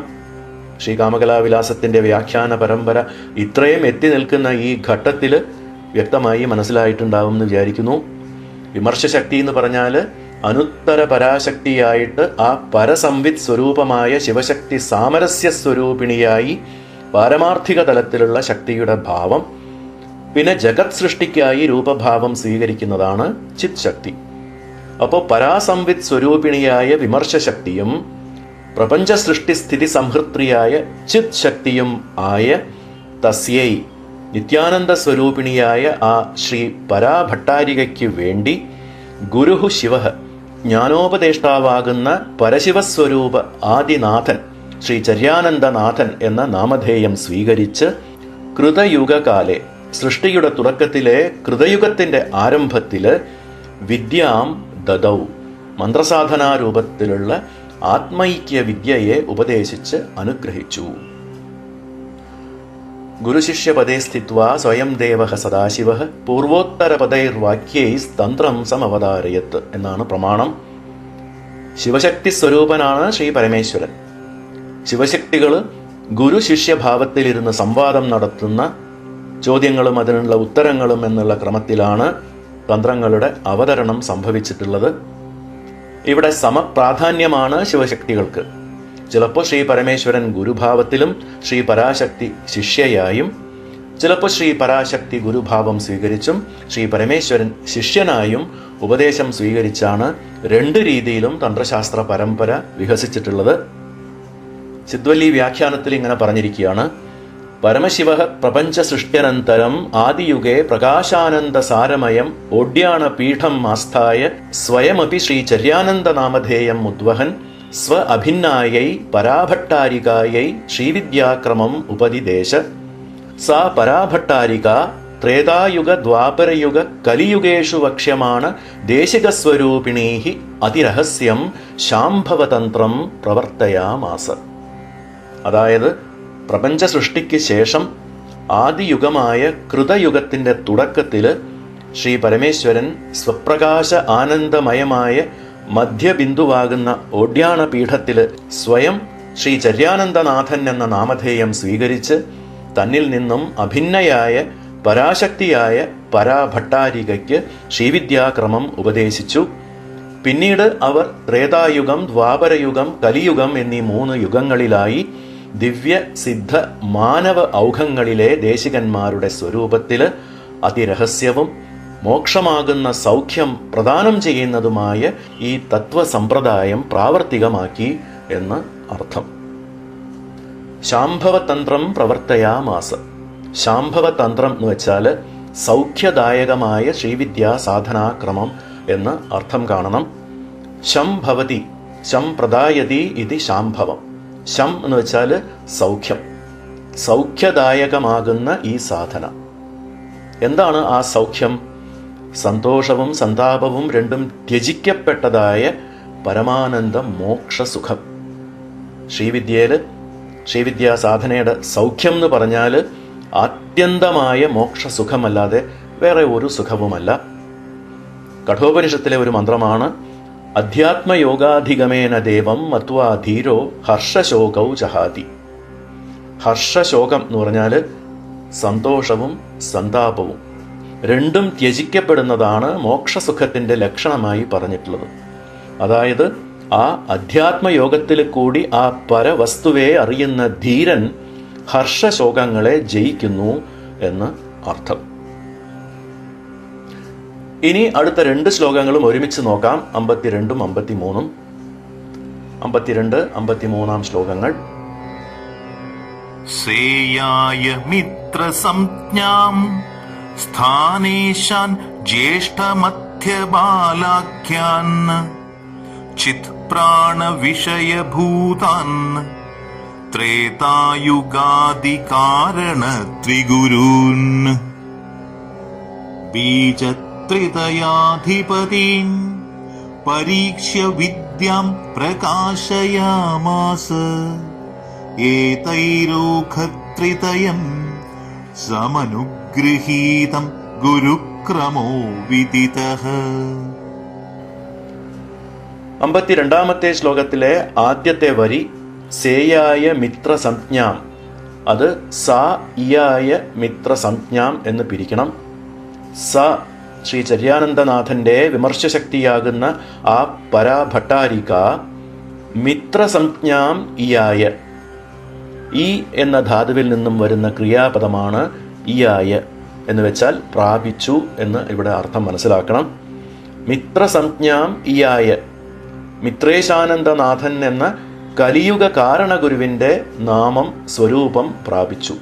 ശ്രീ കാമകലാവിലാസത്തിന്റെ വ്യാഖ്യാന പരമ്പര ഇത്രയും എത്തി നിൽക്കുന്ന ഈ ഘട്ടത്തിൽ വ്യക്തമായി മനസ്സിലായിട്ടുണ്ടാവും എന്ന് വിചാരിക്കുന്നു. വിമർശശക്തി എന്ന് പറഞ്ഞാൽ അനുത്തര പരാശക്തിയായിട്ട് ആ പരസംവിത് സ്വരൂപമായ ശിവശക്തി സാമരസ്യ സ്വരൂപിണിയായി പാരമാർത്ഥിക തലത്തിലുള്ള ശക്തിയുടെ ഭാവം. പിന്നെ ജഗത് സൃഷ്ടിക്കായി രൂപഭാവം സ്വീകരിക്കുന്നതാണ് ചിത് ശക്തി. അപ്പോൾ പരാസംവിത് സ്വരൂപിണിയായ വിമർശശക്തിയും പ്രപഞ്ച സൃഷ്ടിസ്ഥിതി സംഹൃത്രിയായ ചിത് ശക്തിയും ആയ തസ്യൈ നിത്യാനന്ദ സ്വരൂപിണിയായ ആ ശ്രീ പരാഭട്ടാരികയ്ക്ക് വേണ്ടി ഗുരുഹു ശിവ ജ്ഞാനോപദേഷ്ടാവാകുന്ന പരശിവസ്വരൂപ ആദിനാഥൻ ശ്രീ ചര്യാനന്ദനാഥൻ എന്ന നാമധേയം സ്വീകരിച്ച് കൃതയുഗകാലെ സൃഷ്ടിയുടെ തുടക്കത്തിലെ കൃതയുഗത്തിന്റെ ആരംഭത്തില് വിദ്യാം ദദൗ മന്ത്രസാധനാരൂപത്തിലുള്ള ആത്മൈക്യ വിദ്യയെ ഉപദേശിച്ച് അനുഗ്രഹിച്ചു. ഗുരുശിഷ്യപദേ സ്ഥിത്വാ സ്വയം ദേവഃ സദാശിവഃ പൂർവോത്തരപദൈർവാക്യൈസ്തന്ത്രം സമവതാരയത്ത് എന്നാണ് പ്രമാണം. ശിവശക്തി സ്വരൂപനാണ് ശ്രീ പരമേശ്വരൻ. ശിവശക്തികൾ ഗുരു ശിഷ്യഭാവത്തിലിരുന്ന് സംവാദം നടത്തുന്ന ചോദ്യങ്ങളും അതിനുള്ള ഉത്തരങ്ങളും എന്നുള്ള ക്രമത്തിലാണ് തന്ത്രങ്ങളുടെ അവതരണം സംഭവിച്ചിട്ടുള്ളത്. ഇവിടെ സമപ്രാധാന്യമാണ് ശിവശക്തികൾക്ക്. ചിലപ്പോൾ ശ്രീ പരമേശ്വരൻ ഗുരുഭാവത്തിലും ശ്രീ പരാശക്തി ശിഷ്യയായും, ചിലപ്പോൾ ശ്രീ പരാശക്തി ഗുരുഭാവം സ്വീകരിച്ചും ശ്രീ പരമേശ്വരൻ ശിഷ്യനായും ഉപദേശം സ്വീകരിച്ചാണ് രണ്ട് രീതിയിലും തന്ത്രശാസ്ത്ര പരമ്പര വികസിച്ചിട്ടുള്ളത്. സിദ്വല്ലി വ്യാഖ്യാനത്തിൽ ഇങ്ങനെ പറഞ്ഞിരിക്കുകയാണ്: പരമശിവ പ്രപഞ്ച സൃഷ്ട്യനന്തരം ആദിയുഗേ പ്രകാശാനന്ദ സാരമയം ഓഡ്യാണ പീഠം ആസ്ഥായ സ്വയമപി ശ്രീ ചര്യാനന്ദനാമധേയം ഉദ്വഹൻ സ്വ അഭിന്നായൈ പരാഭട്ടാരികായൈ ശ്രീവിദ്യാക്രമം ഉപദിദേശ. സാ പരാഭട്ടാരിക ത്രേതായുഗ ദ്വാപരയുഗ കലിയുഗേഷു വക്ഷ്യമാണ ദേശികസ്വരൂപിണീ അതിരഹസ്യം ശാംഭവതന്ത്രം പ്രവർത്തയാമാസ. അതായത് പ്രപഞ്ച സൃഷ്ടിക്ക് ശേഷം ആദിയുഗമായ കൃതയുഗത്തിന്റെ തുടക്കത്തിൽ ശ്രീ പരമേശ്വരൻ സ്വപ്രകാശ ആനന്ദമയമായ മധ്യബിന്ദുവാകുന്ന ഓഡ്യാണ പീഠത്തിൽ സ്വയം ശ്രീ ചര്യാനന്ദനാഥൻ എന്ന നാമധേയം സ്വീകരിച്ച് തന്നിൽ നിന്നും അഭിന്നയായ പരാശക്തിയായ പരാഭട്ടാരികയ്ക്ക് ശ്രീവിദ്യാക്രമം ഉപദേശിച്ചു. പിന്നീട് അവർ ത്രേതായുഗം, ദ്വാപരയുഗം, കലിയുഗം എന്നീ 3 യുഗങ്ങളിലായി ദിവ്യ സിദ്ധ മാനവ ഔഘങ്ങളിലെ ദേശികന്മാരുടെ സ്വരൂപത്തിൽ അതിരഹസ്യവും മോക്ഷമാകുന്ന സൗഖ്യം പ്രദാനം ചെയ്യുന്നതുമായ ഈ തത്വസമ്പ്രദായം പ്രാവർത്തികമാക്കി എന്ന് അർത്ഥം. ശാംഭവതന്ത്രം പ്രവർത്തയാമാസ. ശാംഭവതന്ത്രം എന്ന് വെച്ചാൽ സൗഖ്യദായകമായ ശ്രീവിദ്യാ സാധനാക്രമം എന്ന് അർത്ഥം കാണണം. ശം ഭവതി ശം പ്രദായതി ഇതി ശാംഭവം. ശം എന്ന് വെച്ചാൽ സൗഖ്യം, സൗഖ്യദായകമാകുന്ന ഈ സാധന. എന്താണ് ആ സൗഖ്യം? സന്തോഷവും സന്താപവും രണ്ടും ത്യജിക്കപ്പെട്ടതായ പരമാനന്ദ മോക്ഷസുഖം. ശ്രീവിദ്യാ സാധനയുടെ സൗഖ്യം എന്ന് പറഞ്ഞാൽ ആത്യന്തമായ മോക്ഷസുഖമല്ലാതെ വേറെ ഒരു സുഖവുമല്ല. കഠോപനിഷത്തിലെ ഒരു മന്ത്രമാണ്: അധ്യാത്മയോഗാധിഗമേന ദേവം മത്വാ ധീരോ ഹർഷശോകൗ ജഹാതി. ഹർഷശോകം എന്ന് പറഞ്ഞാൽ സന്തോഷവും സന്താപവും രണ്ടും ത്യജിക്കപ്പെടുന്നതാണ് മോക്ഷസുഖത്തിന്റെ ലക്ഷണമായി പറഞ്ഞിട്ടുള്ളത്. അതായത് ആ അധ്യാത്മയോഗത്തിൽ കൂടി ആ പരവസ്തുവെ അറിയുന്ന ധീരൻ ഹർഷശോകങ്ങളെ ജയിക്കുന്നു എന്ന് അർത്ഥം. ഇനി അടുത്ത 2 ശ്ലോകങ്ങളും ഒരുമിച്ച് നോക്കാം. 52ഉം 53ഉം. 52, 53 ശ്ലോകങ്ങൾ. സേയായ മിത്രസംജ്ഞാം സ്ഥാനേശാൻ ജ്യേഷ്ഠമധ്യബാലാഖ്യാൻ ചിത് പ്രാണവിഷയഭൂതാൻ ത്രേതായുഗാദികാരണ ബീജത്രിതയാധിപതീൻ പരീക്ഷ്യ വിദ്യാം പ്രകാശയാമാസ ഏതൈരോഖത്രിതയം സമനുഗൃഹീതം ഗുരുക്രമോ വിദിതഃ. 52ാമത്തെ ശ്ലോകത്തിലെ ആദ്യത്തെ വരി സേയായ മിത്രസംജ്ഞാം, അത് സ ഇയായ മിത്രസംജ്ഞാം എന്ന് പിരിക്കണം. സ ശ്രീ ചര്യാനന്ദനാഥന്റെ വിമർശശക്തിയാകുന്ന ആ പരാഭട്ടാരിക മിത്രസംജ്ഞാം ഇയായ, ഈ എന്ന ധാതുവിൽ നിന്നും വരുന്ന ക്രിയാപദമാണ് ഇയായ. എന്ന് വെച്ചാൽ പ്രാപിച്ചു എന്ന് ഇവിടെ അർത്ഥം മനസ്സിലാക്കണം. മിത്രസംജ്ഞാം ഇയായ, മിത്രേശാനന്ദനാഥൻ എന്ന കലിയുഗ കാരണഗുരുവിൻ്റെ നാമം സ്വരൂപം പ്രാപിച്ചു.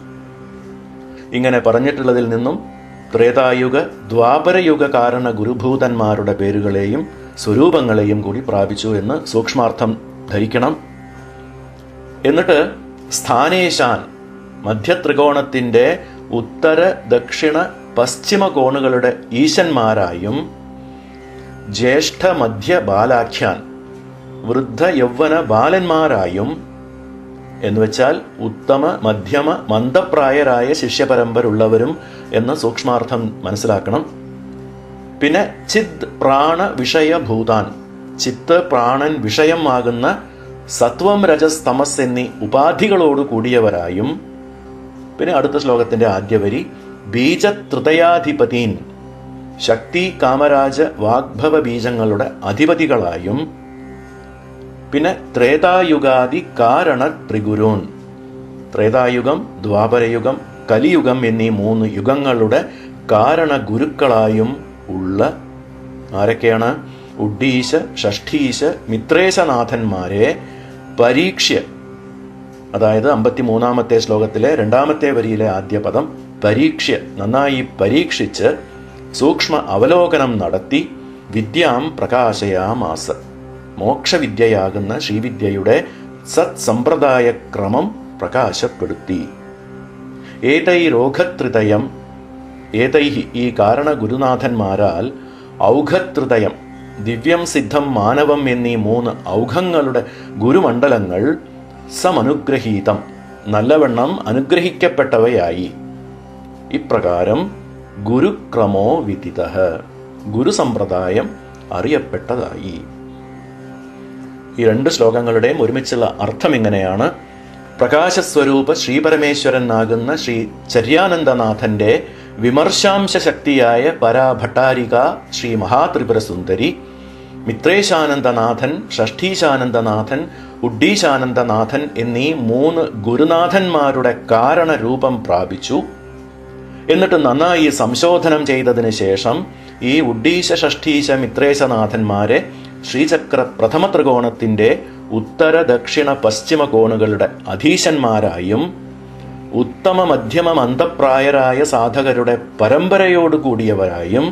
ഇങ്ങനെ പറഞ്ഞിട്ടുള്ളതിൽ നിന്നും ത്രേതായുഗ ദ്വാപരയുഗ കാരണ ഗുരുഭൂതന്മാരുടെ പേരുകളെയും സ്വരൂപങ്ങളെയും കൂടി പ്രാപിച്ചു എന്ന് സൂക്ഷ്മാർത്ഥം ധരിക്കണം. എന്നിട്ട് സ്ഥാനേശാൻ, മധ്യത്രികോണത്തിൻ്റെ ഉത്തര ദക്ഷിണ പശ്ചിമ കോണുകളുടെ ഈശന്മാരായും ജ്യേഷ്ഠ മധ്യ ബാലാഖ്യാൻ, വൃദ്ധ യൗവന ബാലന്മാരായും എന്നുവെച്ചാൽ ഉത്തമ മധ്യമ മന്ദപ്രായരായ ശിഷ്യപരമ്പരുള്ളവരും എന്ന് സൂക്ഷ്മാർത്ഥം മനസ്സിലാക്കണം. പിന്നെ ചിത് പ്രാണ വിഷയഭൂതാൻ, ചിത്ത് പ്രാണൻ വിഷയമാകുന്ന സത്വം രജസ് തമസ് എന്നീ ഉപാധികളോട് കൂടിയവരായും, പിന്നെ അടുത്ത ശ്ലോകത്തിന്റെ ആദ്യ വരി ബീജത്രിതയാധിപതീൻ, ശക്തി കാമരാജ വാഗ്ഭവ ബീജങ്ങളുടെ അധിപതികളായും, പിന്നെ ത്രേതായുഗാദി കാരണ ത്രിഗുരൂൻ, ത്രേതായുഗം ദ്വാപരയുഗം കലിയുഗം എന്നീ 3 യുഗങ്ങളുടെ കാരണ ഗുരുക്കളായും ഉള്ള ആരൊക്കെയാണ്? ഉഡ്ഡീശ ഷഷ്ഠീശ മിത്രേശനാഥന്മാരെ പരീക്ഷ്യ, അതായത് 53-ാമത്തെ ശ്ലോകത്തിലെ 2-ാമത്തെ വരിയിലെ ആദ്യ പദം പരീക്ഷ്യ, നന്നായി പരീക്ഷിച്ച് സൂക്ഷ്മ അവലോകനം നടത്തി വിദ്യാം പ്രകാശയാമാസ, മോക്ഷവിദ്യയാകുന്ന ശ്രീവിദ്യയുടെ സത്സമ്പ്രദായ ക്രമം പ്രകാശപ്പെടുത്തി. ഏതൈരോഘത്രിതയം, ഏതൈഹി ഈ കാരണ ഗുരുനാഥന്മാരാൽ ഔഘത്രിതയം, ദിവ്യം സിദ്ധം മാനവം എന്നീ 3 ഔഘങ്ങളുടെ ഗുരുമണ്ഡലങ്ങൾ സമനുഗ്രഹീതം, നല്ലവണ്ണം അനുഗ്രഹിക്കപ്പെട്ടവയായി. ഇപ്രകാരം ഗുരുക്രമോ വിദിതഃ, ഗുരുസമ്പ്രദായം അറിയപ്പെട്ടതായി. ഈ 2 ശ്ലോകങ്ങളുടെയും ഒരുമിച്ചുള്ള അർത്ഥം ഇങ്ങനെയാണ്. പ്രകാശസ്വരൂപ ശ്രീപരമേശ്വരനാകുന്ന ശ്രീ ചര്യാനന്ദനാഥന്റെ വിമർശാംശ ശക്തിയായ പരാഭട്ടാരിക ശ്രീ മഹാത്രിപുരസുന്ദരി, മിത്രേശാനന്ദനാഥൻ, ഷഷ്ഠീശാനന്ദനാഥൻ, ഉഡ്ഡീശാനന്ദനാഥൻ എന്നീ 3 ഗുരുനാഥന്മാരുടെ കാരണരൂപം പ്രാപിച്ചു. എന്നിട്ട് നന്നായി സംശോധനം ചെയ്തതിന് ശേഷം ഈ ഉഡ്ഡീശ ഷഷ്ഠീശ മിത്രേശനാഥന്മാരെ ശ്രീചക്ര പ്രഥമ ത്രികോണത്തിന്റെ ഉത്തര ദക്ഷിണ പശ്ചിമ കോണുകളുടെ അധീശന്മാരായും ഉത്തമ മധ്യമ മന്ദപ്രായരായ സാധകരുടെ പരമ്പരയോടുകൂടിയവരായും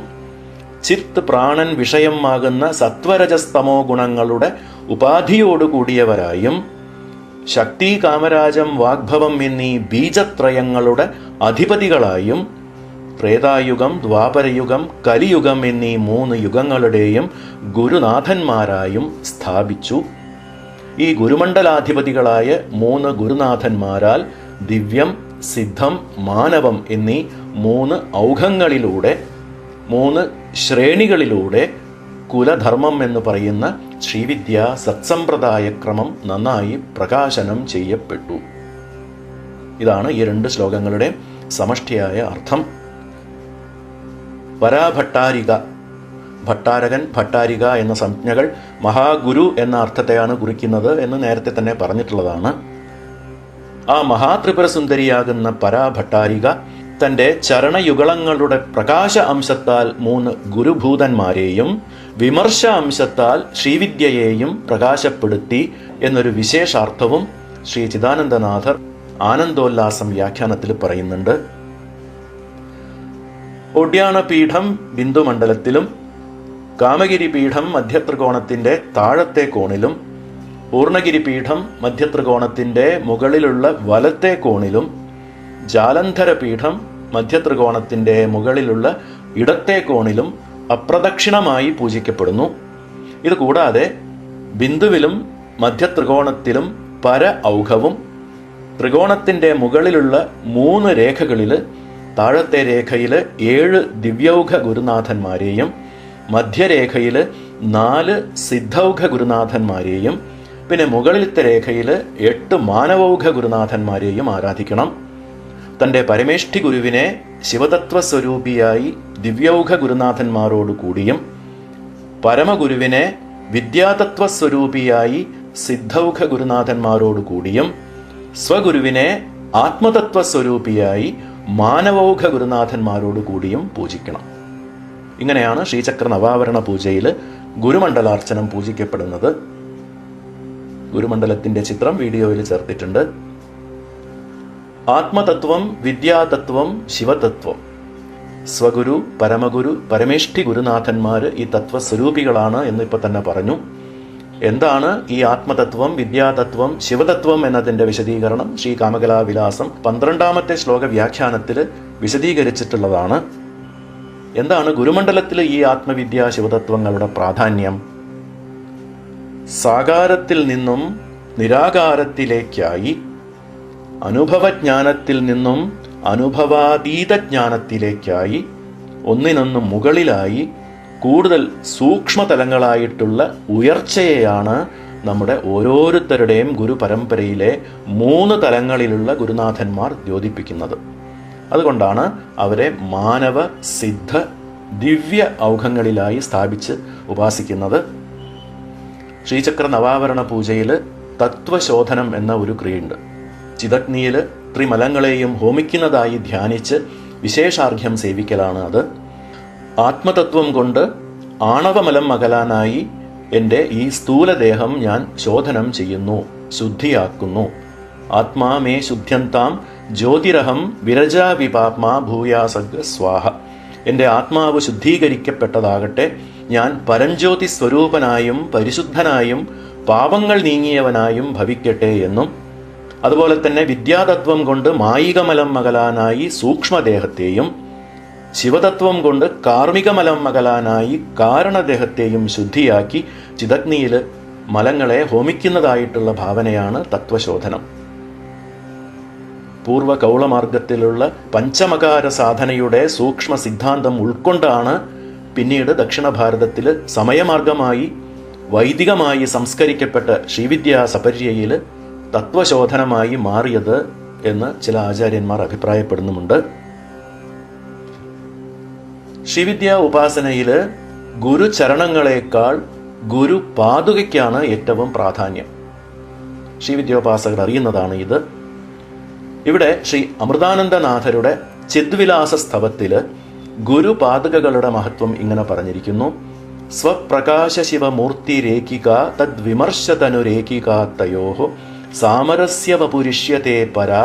ചിത്ത് പ്രാണൻ വിഷയമാകുന്ന സത്വരജസ്തമോ ഗുണങ്ങളുടെ ഉപാധിയോടുകൂടിയവരായും ശക്തി കാമരാജം വാഗ്ഭവം എന്നീ ബീജത്രയങ്ങളുടെ അധിപതികളായും ത്രേതായുഗം ദ്വാപരയുഗം കലിയുഗം എന്നീ 3 യുഗങ്ങളുടെയും ഗുരുനാഥന്മാരായും സ്ഥാപിച്ചു. ഈ ഗുരുമണ്ഡലാധിപതികളായ 3 ഗുരുനാഥന്മാരാൽ ദിവ്യം സിദ്ധം മാനവം എന്നീ 3 ഔഘങ്ങളിലൂടെ 3 ശ്രേണികളിലൂടെ കുലധർമ്മം എന്ന് പറയുന്ന ശ്രീവിദ്യ സത്സമ്പ്രദായ ക്രമം നന്നായി പ്രകാശനം ചെയ്യപ്പെട്ടു. ഇതാണ് ഈ 2 ശ്ലോകങ്ങളുടെ സമഷ്ടിയായ അർത്ഥം. പരാഭട്ടാരിക, ഭട്ടാരകൻ ഭട്ടാരിക എന്ന സംജ്ഞകൾ മഹാഗുരു എന്ന അർത്ഥത്തെയാണ് കുറിക്കുന്നത് എന്ന് നേരത്തെ തന്നെ പറഞ്ഞിട്ടുള്ളതാണ്. ആ മഹാത്രിപുരസുന്ദരിയാകുന്ന പരാഭട്ടാരിക തൻ്റെ ചരണയുഗളങ്ങളുടെ പ്രകാശ അംശത്താൽ 3 ഗുരുഭൂതന്മാരെയും വിമർശ അംശത്താൽ ശ്രീവിദ്യയെയും പ്രകാശപ്പെടുത്തി എന്നൊരു വിശേഷാർത്ഥവും ശ്രീ ചിദാനന്ദനാഥർ ആനന്ദോല്ലാസം വ്യാഖ്യാനത്തിൽ പറയുന്നുണ്ട്. ഒഡ്യാണപീഠം ബിന്ദുമണ്ഡലത്തിലും കാമഗിരിപീഠം മധ്യത്രികോണത്തിന്റെ താഴത്തെ കോണിലും പൂർണ്ണഗിരിപീഠം മധ്യത്രികോണത്തിന്റെ മുകളിലുള്ള വലത്തെ കോണിലും ജാലന്ധരപീഠം മധ്യത്രികോണത്തിന്റെ മുകളിലുള്ള ഇടത്തെ കോണിലും അപ്രദക്ഷിണമായി പൂജിക്കപ്പെടുന്നു. ഇത് കൂടാതെ ബിന്ദുവിലും മധ്യത്രികോണത്തിലും പര ഔഘവും ത്രികോണത്തിന്റെ മുകളിലുള്ള 3 രേഖകളിൽ താഴത്തെ രേഖയിൽ 7 ദിവ്യൗഘ ഗുരുനാഥന്മാരെയും മധ്യരേഖയിൽ 4 സിദ്ധൗഘ ഗുരുനാഥന്മാരെയും പിന്നെ മുകളിലത്തെ രേഖയിൽ 8 മാനവൗഘ ഗുരുനാഥന്മാരെയും ആരാധിക്കണം. തൻ്റെ പരമേഷ്ഠി ഗുരുവിനെ ശിവതത്വസ്വരൂപിയായി ദിവ്യൗഘ ഗുരുനാഥന്മാരോട് കൂടിയും പരമഗുരുവിനെ വിദ്യാതത്വസ്വരൂപിയായി സിദ്ധൗഘ ഗുരുനാഥന്മാരോട് കൂടിയും സ്വഗുരുവിനെ ആത്മതത്വസ്വരൂപിയായി മാനവൗഘ ഗുരുനാഥന്മാരോട് കൂടിയും പൂജിക്കണം. ഇങ്ങനെയാണ് ശ്രീചക്ര നവാവരണ പൂജയിൽ ഗുരുമണ്ഡലാർച്ചനം പൂജിക്കപ്പെടുന്നത്. ഗുരുമണ്ഡലത്തിന്റെ ചിത്രം വീഡിയോയിൽ ചേർത്തിട്ടുണ്ട്. ആത്മതത്വം, വിദ്യാതത്വം, ശിവതത്വം, സ്വഗുരു, പരമഗുരു, പരമേഷ്ഠി ഗുരുനാഥന്മാർ ഈ തത്വസ്വരൂപികളാണ് എന്നിപ്പോൾ തന്നെ പറഞ്ഞു. എന്താണ് ഈ ആത്മതത്വം, വിദ്യാതത്വം, ശിവതത്വം എന്നതിൻ്റെ വിശദീകരണം ശ്രീ കാമകലാവിലാസം 12ാമത്തെ ശ്ലോക വ്യാഖ്യാനത്തിൽ വിശദീകരിച്ചിട്ടുള്ളതാണ്. എന്താണ് ഗുരുമണ്ഡലത്തിൽ ഈ ആത്മവിദ്യാ ശിവതത്വങ്ങളുടെ പ്രാധാന്യം? സാകാരത്തിൽ നിന്നും നിരാകാരത്തിലേക്കായി, അനുഭവജ്ഞാനത്തിൽ നിന്നും അനുഭവാതീത ജ്ഞാനത്തിലേക്കായി, ഒന്നിനൊന്ന് മുകളിലായി കൂടുതൽ സൂക്ഷ്മതലങ്ങളായിട്ടുള്ള ഉയർച്ചയെയാണ് നമ്മുടെ ഓരോരുത്തരുടെയും ഗുരുപരമ്പരയിലെ 3 തലങ്ങളിലുള്ള ഗുരുനാഥന്മാർ ദ്യോതിപ്പിക്കുന്നത്. അതുകൊണ്ടാണ് അവരെ മാനവ, സിദ്ധ, ദിവ്യ ഔഘങ്ങളിലായി സ്ഥാപിച്ച് ഉപാസിക്കുന്നത്. ശ്രീചക്ര നവാവരണ പൂജയിൽ തത്വശോധനം എന്ന ഒരു ക്രിയയുണ്ട്. ചിതഗ്നിയിൽ ത്രിമലങ്ങളെയും ഹോമിക്കുന്നതായി ധ്യാനിച്ച് വിശേഷാർഘ്യം സേവിക്കലാണ് അത്. ആത്മതത്വം കൊണ്ട് ആണവമലം അകലാനായി എൻ്റെ ഈ സ്ഥൂലദേഹം ഞാൻ ശോധനം ചെയ്യുന്നു, ശുദ്ധിയാക്കുന്നു. ആത്മാ മേ ശുദ്ധ്യന്താം ജ്യോതിരഹം വിരജാ വിപാപ്മാ ഭൂയാസഗ് സ്വാഹ. എൻ്റെ ആത്മാവ് ശുദ്ധീകരിക്കപ്പെട്ടതാകട്ടെ, ഞാൻ പരഞ്ജ്യോതി സ്വരൂപനായും പരിശുദ്ധനായും പാപങ്ങൾ നീങ്ങിയവനായും ഭവിക്കട്ടെ എന്നും, അതുപോലെ തന്നെ വിദ്യാതത്വം കൊണ്ട് മായികമലം അകലാനായി സൂക്ഷ്മദേഹത്തെയും, ശിവതത്വം കൊണ്ട് കാർമികമലം അകലാനായി കാരണദേഹത്തെയും ശുദ്ധിയാക്കി ചിതഗ്നിയിൽ മലങ്ങളെ ഹോമിക്കുന്നതായിട്ടുള്ള ഭാവനയാണ് തത്വശോധനം. പൂർവ്വ കൗളമാർഗത്തിലുള്ള പഞ്ചമകാര സാധനയുടെ സൂക്ഷ്മ സിദ്ധാന്തം ഉൾക്കൊണ്ടാണ് പിന്നീട് ദക്ഷിണ ഭാരതത്തിൽ സമയമാർഗമായി വൈദികമായി സംസ്കരിക്കപ്പെട്ട ശ്രീവിദ്യാ സപര്യയിൽ തത്വശോധനമായി മാറിയത് എന്ന് ചില ആചാര്യന്മാർ അഭിപ്രായപ്പെടുന്നുമുണ്ട്. ശ്രീവിദ്യാ ഉപാസനയിൽ ഗുരുചരണങ്ങളെക്കാൾ ഗുരു പാതുകയ്ക്കാണ് ഏറ്റവും പ്രാധാന്യം. ശ്രീവിദ്യോപാസകർ അറിയുന്നതാണ് ഇത്. ഇവിടെ ശ്രീ അമൃതാനന്ദനാഥരുടെ ചിദ്വിലാസ സ്തവത്തിൽ ഗുരുപാതുകകളുടെ മഹത്വം ഇങ്ങനെ പറഞ്ഞിരിക്കുന്നു. സ്വപ്രകാശ ശിവമൂർത്തി രേഖിക തദ്വിമർശതനുരേഖിക തയോഹോ സാമരസ്യ വപുരിഷ്യത്തെ പരാ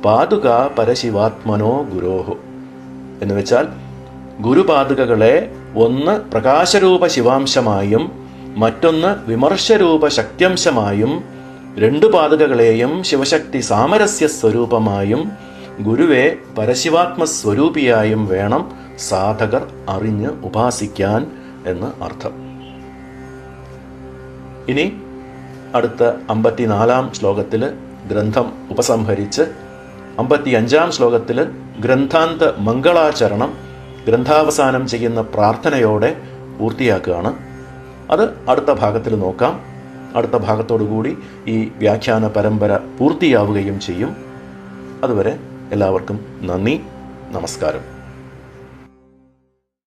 പാതുക പരശിവാത്മനോ ഗുരോഹോ. എന്ന് വെച്ചാൽ ഗുരുപാതുകകളെ ഒന്ന് പ്രകാശരൂപ ശിവാംശമായും മറ്റൊന്ന് വിമർശരൂപ ശക്തിയംശമായും, 2 പാതുകകളെയും ശിവശക്തി സാമരസ്യ സ്വരൂപമായും ഗുരുവെ പരശിവാത്മസ്വരൂപിയായും വേണം സാധകർ അറിഞ്ഞ് ഉപാസിക്കാൻ എന്ന് അർത്ഥം. ഇനി അടുത്ത 54ാം ശ്ലോകത്തിൽ ഗ്രന്ഥം ഉപസംഹരിച്ച് 55ാം ശ്ലോകത്തിൽ ഗ്രന്ഥാന്ത മംഗളാചരണം ഗ്രന്ഥാവസാനം ചെയ്യുന്ന പ്രാർത്ഥനയോടെ പൂർത്തിയാക്കുകയാണ്. അത് അടുത്ത ഭാഗത്തിൽ നോക്കാം. അടുത്ത ഭാഗത്തോടുകൂടി ഈ വ്യാഖ്യാന പരമ്പര പൂർത്തിയാവുകയും ചെയ്യും. അതുവരെ എല്ലാവർക്കും നന്ദി, നമസ്കാരം.